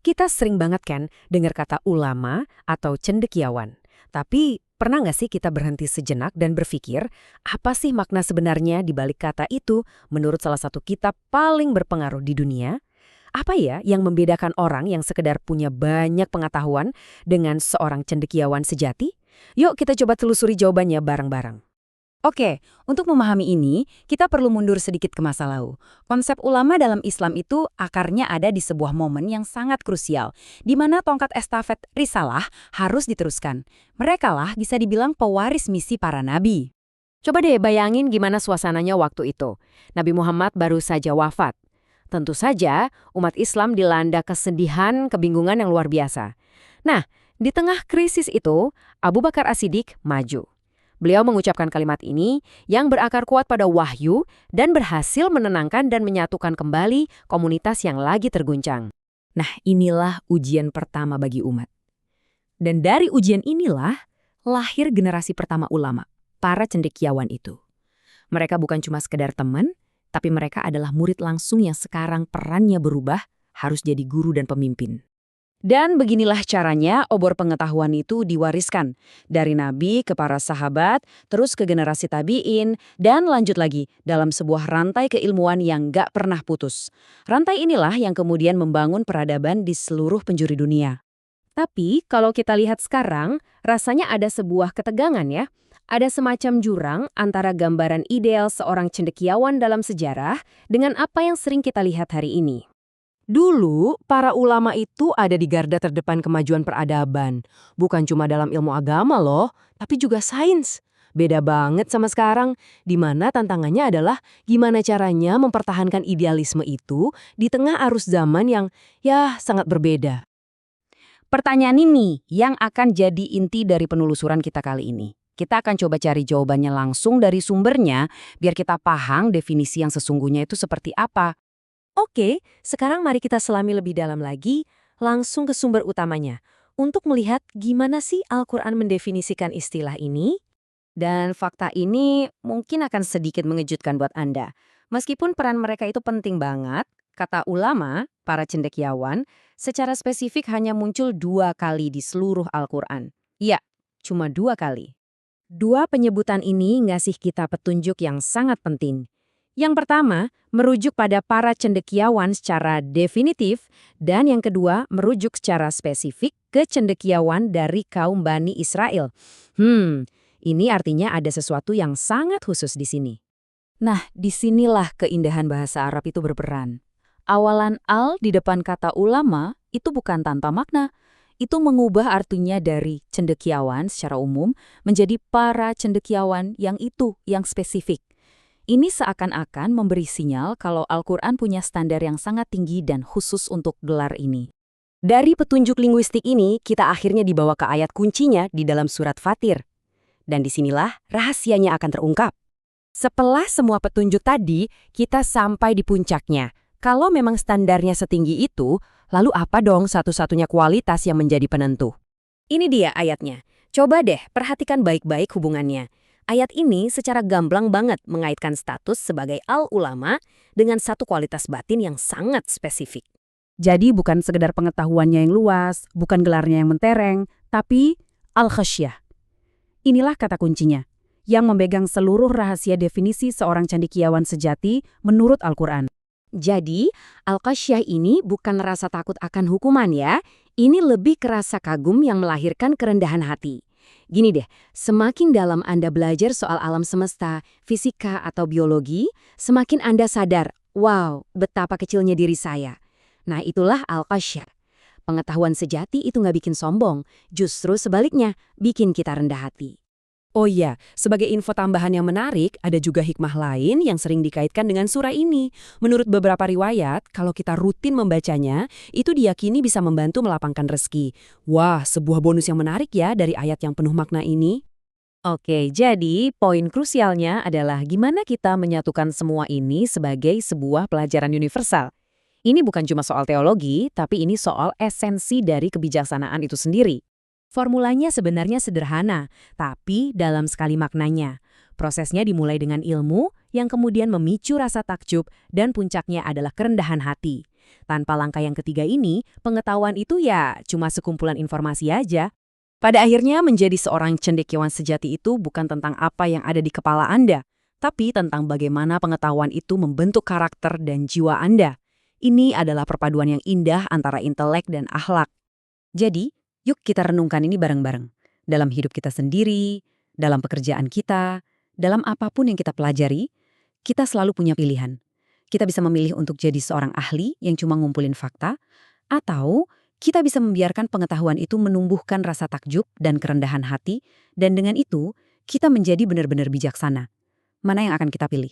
Kita sering banget kan dengar kata ulama atau cendekiawan. Tapi pernah nggak sih kita berhenti sejenak dan berpikir, apa sih makna sebenarnya di balik kata itu menurut salah satu kitab paling berpengaruh di dunia? Apa ya yang membedakan orang yang sekedar punya banyak pengetahuan dengan seorang cendekiawan sejati? Yuk kita coba telusuri jawabannya bareng-bareng. Oke, untuk memahami ini, kita perlu mundur sedikit ke masa lalu. Konsep ulama dalam Islam itu akarnya ada di sebuah momen yang sangat krusial, di mana tongkat estafet risalah harus diteruskan. Merekalah bisa dibilang pewaris misi para nabi. Coba deh bayangin gimana suasananya waktu itu. Nabi Muhammad baru saja wafat. Tentu saja umat Islam dilanda kesedihan, kebingungan yang luar biasa. Nah, di tengah krisis itu, Abu Bakar As-Siddiq maju. Beliau mengucapkan kalimat ini yang berakar kuat pada wahyu dan berhasil menenangkan dan menyatukan kembali komunitas yang lagi terguncang. Nah, inilah ujian pertama bagi umat. Dan dari ujian inilah lahir generasi pertama ulama, para cendekiawan itu. Mereka bukan cuma sekedar teman, tapi mereka adalah murid langsung yang sekarang perannya berubah, harus jadi guru dan pemimpin. Dan beginilah caranya obor pengetahuan itu diwariskan. Dari Nabi ke para sahabat, terus ke generasi tabi'in, dan lanjut lagi dalam sebuah rantai keilmuan yang gak pernah putus. Rantai inilah yang kemudian membangun peradaban di seluruh penjuru dunia. Tapi kalau kita lihat sekarang, rasanya ada sebuah ketegangan ya. Ada semacam jurang antara gambaran ideal seorang cendekiawan dalam sejarah dengan apa yang sering kita lihat hari ini. Dulu, para ulama itu ada di garda terdepan kemajuan peradaban. Bukan cuma dalam ilmu agama loh, tapi juga sains. Beda banget sama sekarang, di mana tantangannya adalah gimana caranya mempertahankan idealisme itu di tengah arus zaman yang, sangat berbeda. Pertanyaan ini yang akan jadi inti dari penelusuran kita kali ini. Kita akan coba cari jawabannya langsung dari sumbernya, biar kita paham definisi yang sesungguhnya itu seperti apa. Oke, sekarang mari kita selami lebih dalam lagi, langsung ke sumber utamanya, untuk melihat gimana sih Al-Quran mendefinisikan istilah ini. Dan fakta ini mungkin akan sedikit mengejutkan buat Anda. Meskipun peran mereka itu penting banget, kata ulama, para cendekiawan, secara spesifik hanya muncul 2 kali di seluruh Al-Quran. Ya, cuma 2 kali. 2 penyebutan ini ngasih kita petunjuk yang sangat penting. Yang pertama, merujuk pada para cendekiawan secara definitif, dan yang kedua, merujuk secara spesifik ke cendekiawan dari kaum Bani Israel. Ini artinya ada sesuatu yang sangat khusus di sini. Nah, disinilah keindahan bahasa Arab itu berperan. Awalan al di depan kata ulama itu bukan tanpa makna. Itu mengubah artinya dari cendekiawan secara umum menjadi para cendekiawan yang spesifik. Ini seakan-akan memberi sinyal kalau Al-Quran punya standar yang sangat tinggi dan khusus untuk gelar ini. Dari petunjuk linguistik ini, kita akhirnya dibawa ke ayat kuncinya di dalam surat Fatir. Dan disinilah rahasianya akan terungkap. Setelah semua petunjuk tadi, kita sampai di puncaknya. Kalau memang standarnya setinggi itu, lalu apa dong satu-satunya kualitas yang menjadi penentu? Ini dia ayatnya. Coba deh perhatikan baik-baik hubungannya. Ayat ini secara gamblang banget mengaitkan status sebagai al-ulama dengan satu kualitas batin yang sangat spesifik. Jadi bukan sekedar pengetahuannya yang luas, bukan gelarnya yang mentereng, tapi al-khasyah. Inilah kata kuncinya, yang memegang seluruh rahasia definisi seorang cendekiawan sejati menurut Al-Quran. Jadi, al-khasyah ini bukan rasa takut akan hukuman ya, ini lebih ke rasa kagum yang melahirkan kerendahan hati. Gini deh, semakin dalam Anda belajar soal alam semesta, fisika, atau biologi, semakin Anda sadar, wow, betapa kecilnya diri saya. Nah, itulah al-khasyah. Pengetahuan sejati itu nggak bikin sombong, justru sebaliknya, bikin kita rendah hati. Oh iya, sebagai info tambahan yang menarik, ada juga hikmah lain yang sering dikaitkan dengan surah ini. Menurut beberapa riwayat, kalau kita rutin membacanya, itu diyakini bisa membantu melapangkan rezeki. Wah, sebuah bonus yang menarik ya dari ayat yang penuh makna ini. Oke, jadi poin krusialnya adalah gimana kita menyatukan semua ini sebagai sebuah pelajaran universal. Ini bukan cuma soal teologi, tapi ini soal esensi dari kebijaksanaan itu sendiri. Formulanya sebenarnya sederhana, tapi dalam sekali maknanya. Prosesnya dimulai dengan ilmu yang kemudian memicu rasa takjub dan puncaknya adalah kerendahan hati. Tanpa langkah yang ketiga ini, pengetahuan itu ya cuma sekumpulan informasi aja. Pada akhirnya menjadi seorang cendekiawan sejati itu bukan tentang apa yang ada di kepala Anda, tapi tentang bagaimana pengetahuan itu membentuk karakter dan jiwa Anda. Ini adalah perpaduan yang indah antara intelek dan akhlak. Jadi, yuk kita renungkan ini bareng-bareng. Dalam hidup kita sendiri, dalam pekerjaan kita, dalam apapun yang kita pelajari, kita selalu punya pilihan. Kita bisa memilih untuk jadi seorang ahli yang cuma ngumpulin fakta, atau kita bisa membiarkan pengetahuan itu menumbuhkan rasa takjub dan kerendahan hati, dan dengan itu, kita menjadi benar-benar bijaksana. Mana yang akan kita pilih?